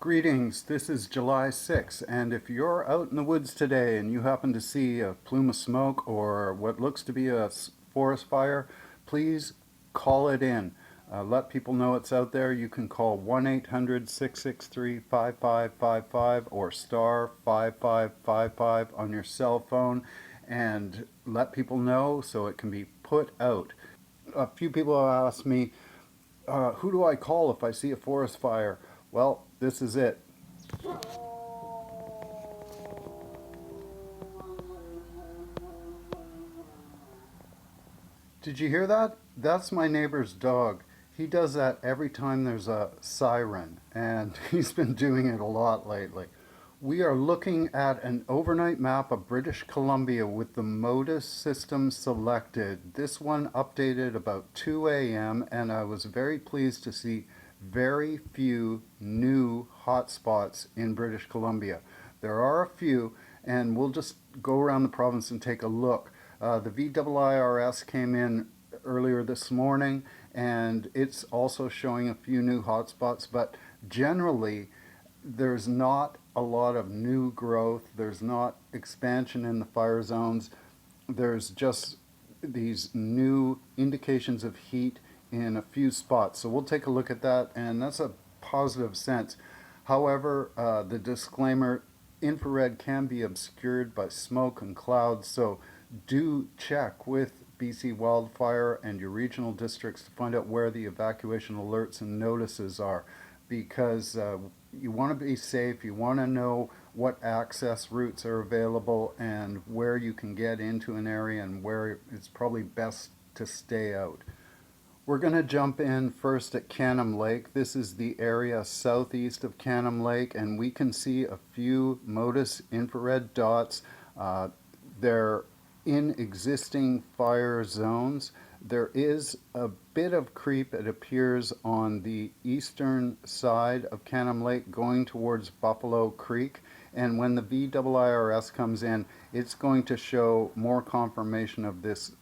Greetings, this is July 6th, and if you're out in the woods today and you happen to see a plume of smoke or what looks to be a forest fire, please call it in. Let people know it's out there. You can call 1-800-663-5555 or star 5555 on your cell phone and let people know so it can be put out. A few people have asked me, who do I call if I see a forest fire? Well, this is it. Did you hear that? That's my neighbor's dog. He does that every time there's a siren, and he's been doing it a lot lately. We are looking at an overnight map of British Columbia with the MODIS system selected. This one updated about 2 a.m. and I was very pleased to see very few new hotspots in British Columbia. There are a few, and we'll just go around the province and take a look. The VWIRS came in earlier this morning, and it's also showing a few new hotspots, but generally there's not a lot of new growth. There's not expansion in the fire zones. There's just these new indications of heat in a few spots. So we'll take a look at that, and that's a positive sense. However, the disclaimer, infrared can be obscured by smoke and clouds, so do check with BC Wildfire and your regional districts to find out where the evacuation alerts and notices are, because you want to be safe. You want to know what access routes are available and where you can get into an area and where it's probably best to stay out. We're going to jump in first at Canham Lake. This is the area southeast of Canham Lake, and we can see a few MODIS infrared dots. They're in existing fire zones. There is a bit of creep, it appears, on the eastern side of Canham Lake going towards Buffalo Creek, and when the VWIRS comes in, it's going to show more confirmation of this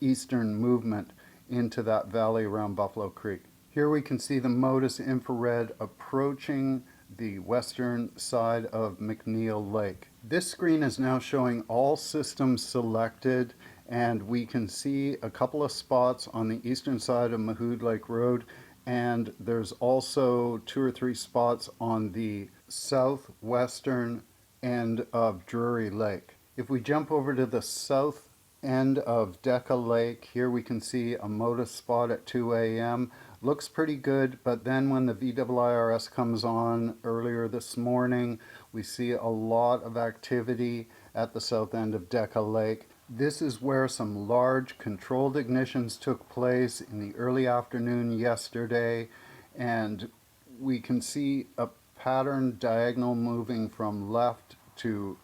eastern movement into that valley around Buffalo Creek. Here we can see the MODIS infrared approaching the western side of McNeil Lake. This screen is now showing all systems selected, and we can see a couple of spots on the eastern side of Mahood Lake Road, and there's also 2 or 3 spots on the southwestern end of Drury Lake. If we jump over to the south end of Decca Lake, here we can see a MODIS spot at 2 a.m. Looks pretty good, but then when the VWIRS comes on earlier this morning, we see a lot of activity at the south end of Decca Lake. This is where some large controlled ignitions took place in the early afternoon yesterday, and we can see a pattern diagonal moving from left to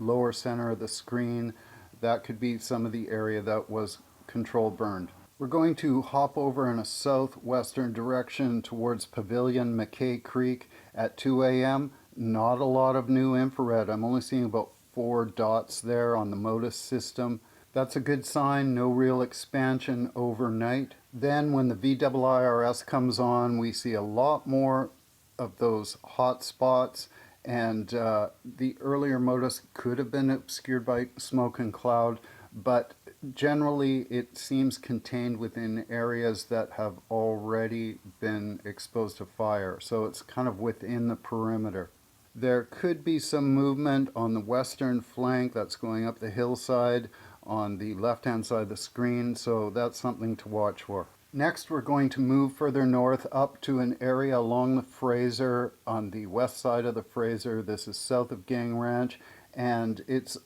lower center of the screen. That could be some of the area that was control burned. We're going to hop over in a southwestern direction towards Pavilion McKay Creek at 2 a.m. Not a lot of new infrared. I'm only seeing about 4 dots there on the MODIS system. That's a good sign, no real expansion overnight. Then when the VWIRS comes on, we see a lot more of those hot spots, and the earlier MODIS could have been obscured by smoke and cloud, but generally it seems contained within areas that have already been exposed to fire, so it's kind of within the perimeter. There could be some movement on the western flank that's going up the hillside on the left-hand side of the screen, so that's something to watch for. Next, we're going to move further north up to an area along the Fraser on the west side of the Fraser. This is south of Gang Ranch, and it's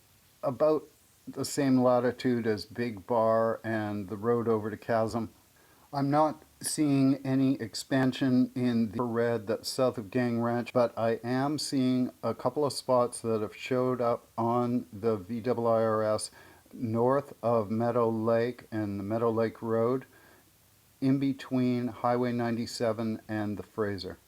about the same latitude as Big Bar and the road over to Chasm. I'm not seeing any expansion in the red that's south of Gang Ranch, but I am seeing a couple of spots that have showed up on the VWIRS north of Meadow Lake and the Meadow Lake Road, in between Highway 97 and the Fraser.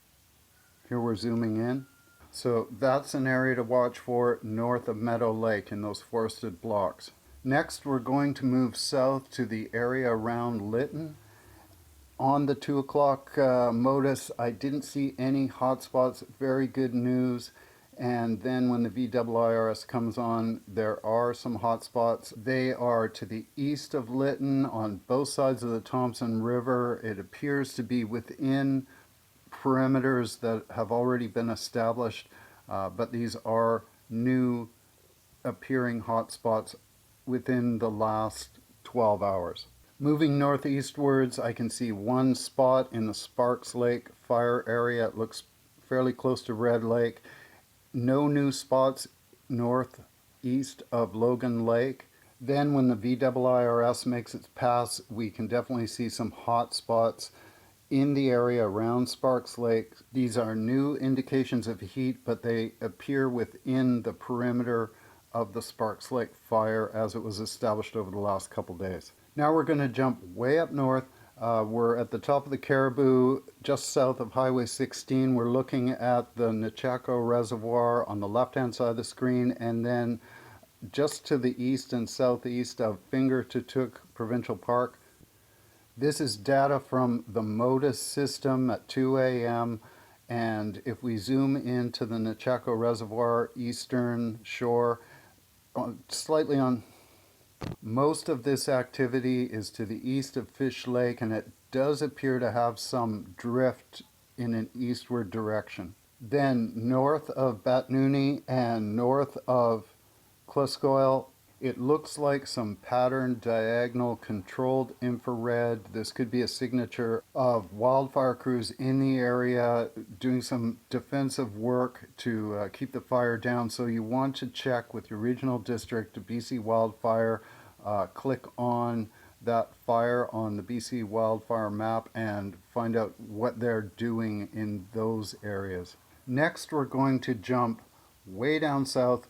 Here we're zooming in. So that's an area to watch for north of Meadow Lake in those forested blocks. Next, we're going to move south to the area around Lytton On the 2 o'clock modus, I didn't see any hotspots. Very good news. And then when the VWIRS comes on, there are some hotspots. They are to the east of Lytton on both sides of the Thompson River. It appears to be within perimeters that have already been established, but these are new appearing hotspots within the last 12 hours. Moving northeastwards, I can see one spot in the Sparks Lake fire area. It looks fairly close to Red Lake. No new spots northeast of Logan Lake. Then when the VWIRS makes its pass, we can definitely see some hot spots in the area around Sparks Lake. These are new indications of heat, but they appear within the perimeter of the Sparks Lake fire as it was established over the last couple days. Now we're going to jump way up north. We're at the top of the Caribou, just south of Highway 16. We're looking at the Nechako Reservoir on the left-hand side of the screen, and then just to the east and southeast of Fingertutuk Provincial Park. This is data from the MODIS system at 2 a.m. And if we zoom into the Nechako Reservoir eastern shore, slightly on, most of this activity is to the east of Fish Lake, and it does appear to have some drift in an eastward direction. Then north of Batnouni and north of Kluskoil, it looks like some patterned diagonal controlled infrared. This could be a signature of wildfire crews in the area doing some defensive work to keep the fire down. So you want to check with your regional district, BC Wildfire, click on that fire on the BC Wildfire map and find out what they're doing in those areas. Next, we're going to jump way down south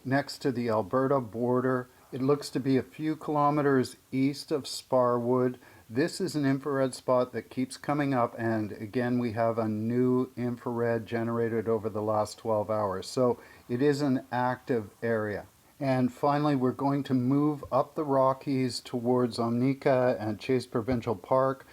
next to the Alberta border. It looks to be a few kilometers east of Sparwood. This is an infrared spot that keeps coming up, and again we have a new infrared generated over the last 12 hours. So it is an active area. And finally, we're going to move up the Rockies towards Omnika and Chase Provincial Park.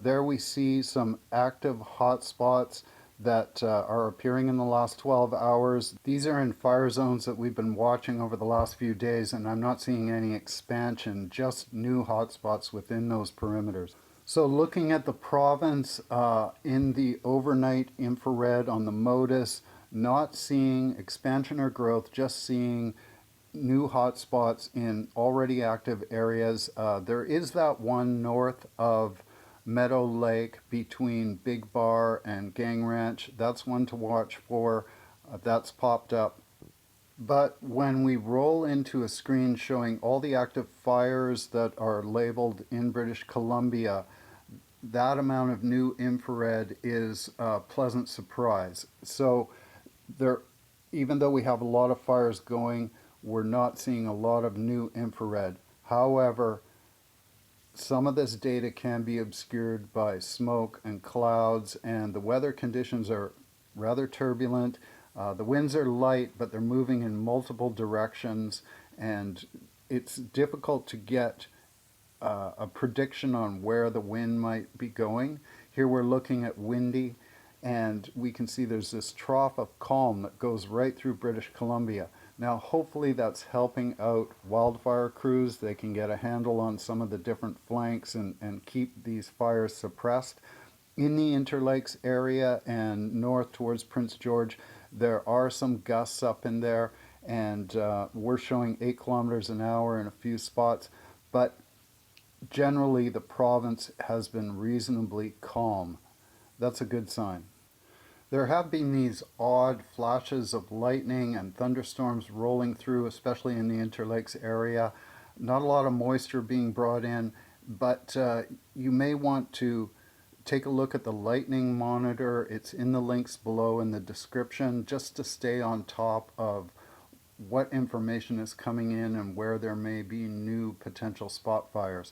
There we see some active hotspots that are appearing in the last 12 hours. These are in fire zones that we've been watching over the last few days, and I'm not seeing any expansion, just new hotspots within those perimeters. So looking at the province in the overnight infrared on the MODIS, not seeing expansion or growth, just seeing new hotspots in already active areas. There is that one north of Meadow Lake between Big Bar and Gang Ranch. That's one to watch for. That's popped up. But when we roll into a screen showing all the active fires that are labeled in British Columbia, that amount of new infrared is a pleasant surprise. So there, even though we have a lot of fires going, we're not seeing a lot of new infrared. However, some of this data can be obscured by smoke and clouds, and the weather conditions are rather turbulent. The winds are light, but they're moving in multiple directions, and it's difficult to get a prediction on where the wind might be going. Here we're looking at windy, and we can see there's this trough of calm that goes right through British Columbia. Now hopefully that's helping out wildfire crews. They can get a handle on some of the different flanks and keep these fires suppressed. In the Interlakes area and north towards Prince George, there are some gusts up in there, and we're showing 8 kilometers an hour in a few spots, but generally the province has been reasonably calm. That's a good sign. There have been these odd flashes of lightning and thunderstorms rolling through, especially in the Interlakes area. Not a lot of moisture being brought in, but you may want to take a look at the lightning monitor. It's in the links below in the description, just to stay on top of what information is coming in and where there may be new potential spot fires.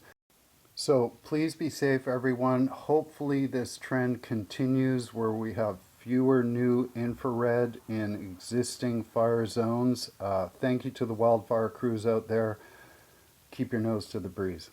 So please be safe, everyone. Hopefully this trend continues where we have fewer new infrared in existing fire zones. Thank you to the wildfire crews out there. Keep your nose to the breeze.